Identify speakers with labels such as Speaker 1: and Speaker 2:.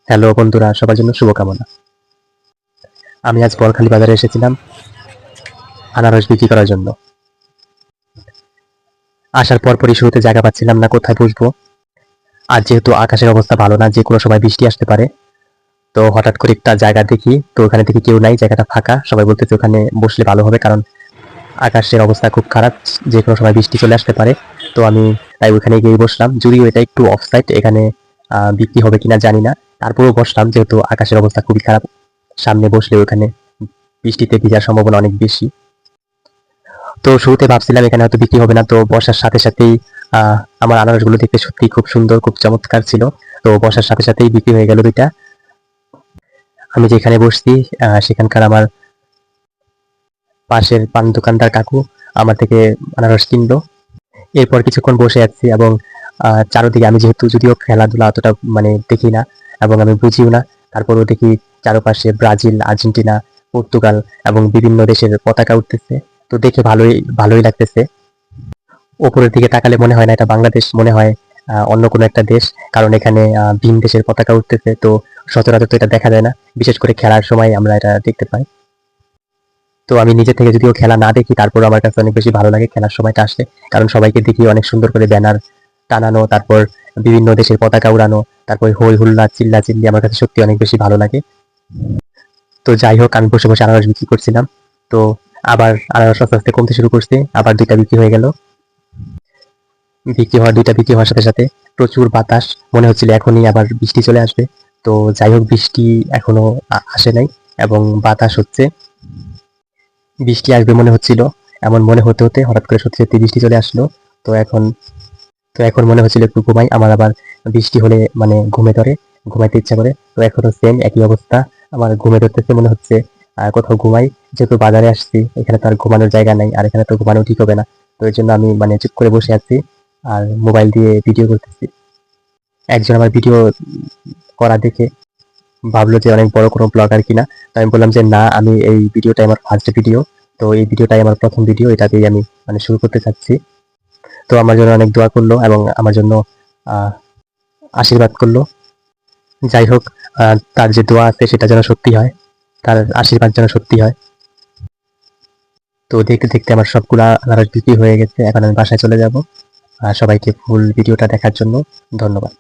Speaker 1: Hello বন্ধুরা, সবার জন্য শুভকামনা। আমি আজ বলখালি বাজারে এসেছিলাম আনারস বিক্রি করার জন্য। আসার পরপরই শুরুতে জায়গা পাচ্ছিলাম না কোথায় বসবো। আর যেহেতু আকাশের অবস্থা ভালো না, যে কোনো সময় বৃষ্টি আসতে পারে, তো হঠাৎ করে একটা জায়গা দেখি, তো ওখানে দেখি কেউ নাই, জায়গাটা ফাঁকা। সবাই বলতেছে ওখানে বসলে ভালো হবে, কারণ আকাশের অবস্থা খুব খারাপ, যে কোনো সময় বৃষ্টি চলে আসতে পারে। তো আমি তাই ওখানে গিয়ে বসলাম, যদিও এটা একটু অফ সাইড, এখানে বিক্রি হবে কিনা জানি না। তারপরেও বসলাম, যেহেতু আকাশের অবস্থা খুবই খারাপ, সামনে বসলে ওখানে বৃষ্টিতে ভিজার সম্ভাবনা অনেক বেশি। তো শুরুতে ভাবছিলাম এখানে হয়তো বিক্রি হবে না, তো বসার সাথে সাথেই আমার আনারসগুলো দেখতে সত্যি খুব সুন্দর, খুব চমৎকার ছিল। তো বসার সাথে সাথেই বিক্রি হয়ে গেল দুইটা। আমি যেখানে বসছি সেখানকার আমার পাশের পান দোকানদার কাকু আমার থেকে আনারস কিনলো। এরপর কিছুক্ষণ বসে আছি এবং চারদিকে, আমি যেহেতু যদিও খেলাধুলা অতটা মানে দেখি না এবং আমি বুঝিও না, তারপরেও দেখি চারপাশে ব্রাজিল, আর্জেন্টিনা, পর্তুগাল এবং বিভিন্ন দেশের পতাকা উঠতেছে। তো দেখে ভালোই ভালোই লাগতেছে। উপরের দিকে তাকালে মনে হয় না এটা বাংলাদেশ, মনে হয় অন্য কোনো একটা দেশ, কারণ এখানে ভিন দেশের পতাকা উঠতেছে। তো সচরাচর তো এটা দেখা যায় না, বিশেষ করে খেলার সময় আমরা এটা দেখতে পাই। তো আমি নিজে থেকে যদিও খেলা না দেখি, তারপর আমার কাছে অনেক বেশি ভালো লাগে খেলার সময়টা আসলে, কারণ সবাইকে দেখি অনেক সুন্দর করে ব্যানার টানানো, তারপর বিভিন্ন দেশের পতাকা উড়ানো, তারপর হই হুল্লা চিল্লা চিল্লি, আমার কাছে সত্যি অনেক বেশি ভালো লাগে। তো যাই হোক, আমি বসে বসে আনারস বিক্রি করছিলাম। তো আবার আনারস আস্তে আস্তে কমতে শুরু করছে, আবার দুইটা বিক্রি হয়ে গেল। দুইটা বিক্রি হওয়ার সাথে সাথে প্রচুর বাতাস, মনে হচ্ছিল এখনই আবার বৃষ্টি চলে আসবে। তো যাই হোক, বৃষ্টি এখনো আসে নাই এবং বাতাস হচ্ছে, বৃষ্টি আসবে মনে হচ্ছিল। এমন মনে হতে হতে হঠাৎ করে সত্যি সত্যি বৃষ্টি চলে আসলো। তো এখন তো এখন মনে হচ্ছিল একটু ঘুমাই, আমার আবার বৃষ্টি হলে মানে ঘুমে ধরে, ঘুমাইতে ইচ্ছা করে। তো এখনো সেম একই অবস্থা, আমার ঘুমে ধরতেছে, মনে হচ্ছে কোথাও ঘুমাই। যেহেতু বাজারে আসছি, এখানে তো আর ঘুমানোর জায়গা নাই, আর এখানে তো ঘুমানো ঠিক হবে না। তো এর জন্য আমি মানে চুপ করে বসে আছি আর মোবাইল দিয়ে ভিডিও করতেছি। একজন আমার ভিডিও করা দেখে ভাবলো যে অনেক বড় কোনো ব্লগার কিনা। তো আমি বললাম যে না, আমি এই ভিডিওটাই আমার ফার্স্ট ভিডিও, তো এই ভিডিওটাই আমার প্রথম ভিডিও, এটা দিয়ে আমি মানে শুরু করতে চাচ্ছি। তো আমার জন্য অনেক দোয়া করলো এবং আমার জন্য আহ আশীর্বাদ করলো। যাই হোক, তার যে দোয়া আছে সেটা যেন সত্যি হয়, তার আশীর্বাদ যেন সত্যি হয়। তো দেখতে দেখতে আমার সবগুলা আনারস বিক্রি হয়ে গেছে, এখন আমি বাসায় চলে যাব। সবাইকে ফুল ভিডিওটা দেখার জন্য ধন্যবাদ।